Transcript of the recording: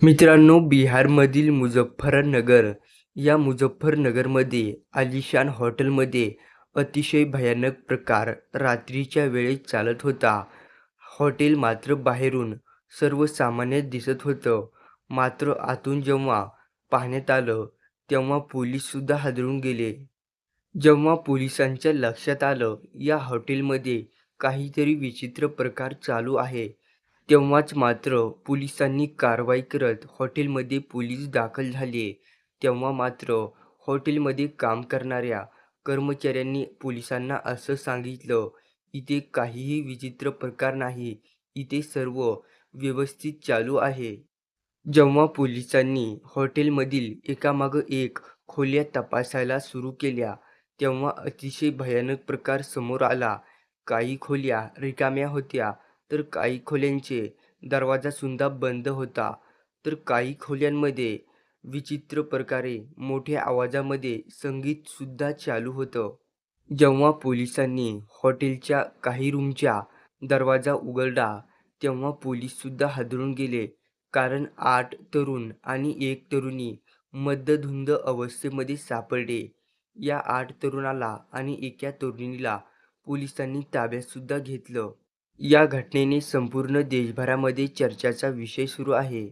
मित्रांनो, बिहारमधील मुझफ्फरनगर या मुझफ्फरनगरमध्ये आलिशान हॉटेलमध्ये अतिशय भयानक प्रकार रात्रीच्या वेळेस चालत होता. हॉटेल मात्र बाहेरून सर्वसामान्य दिसत होतं. मात्र आतून जेव्हा पाहण्यात आलं, तेव्हा पोलीससुद्धा हादरून गेले. जेव्हा पोलिसांच्या लक्षात आलं, या हॉटेलमध्ये काहीतरी विचित्र प्रकार चालू आहे, तेव्हाच मात्र पोलिसांनी कारवाई करत हॉटेलमध्ये पोलीस दाखल झाले. तेव्हा मात्र हॉटेलमध्ये काम करणाऱ्या कर्मचाऱ्यांनी पोलिसांना असं सांगितलं, "इथे काहीही विचित्र प्रकार नाही. इथे सर्व व्यवस्थित चालू आहे." जेव्हा पोलिसांनी हॉटेलमधील एकामागं एक खोल्या तपासायला सुरू केल्या, तेव्हा अतिशय भयानक प्रकार समोर आला. काही खोल्या रिकाम्या होत्या, तर काही खोल्यांचे दरवाजासुद्धा बंद होता, तर काही खोल्यांमध्ये विचित्र प्रकारे मोठ्या आवाजामध्ये संगीतसुद्धा चालू होतं. जेव्हा पोलिसांनी हॉटेलच्या काही रूमचा दरवाजा उघडला, तेव्हा पोलीससुद्धा हादरून गेले. कारण 8 तरुण आणि 1 तरुणी मद्यधुंद अवस्थेमध्ये सापडले. या 8 तरुणाला आणि एका तरुणीला पोलिसांनी ताब्यातसुद्धा घेतलं. या घटनेने संपूर्ण देशभरामध्ये चर्चेचा विषय सुरू आहे.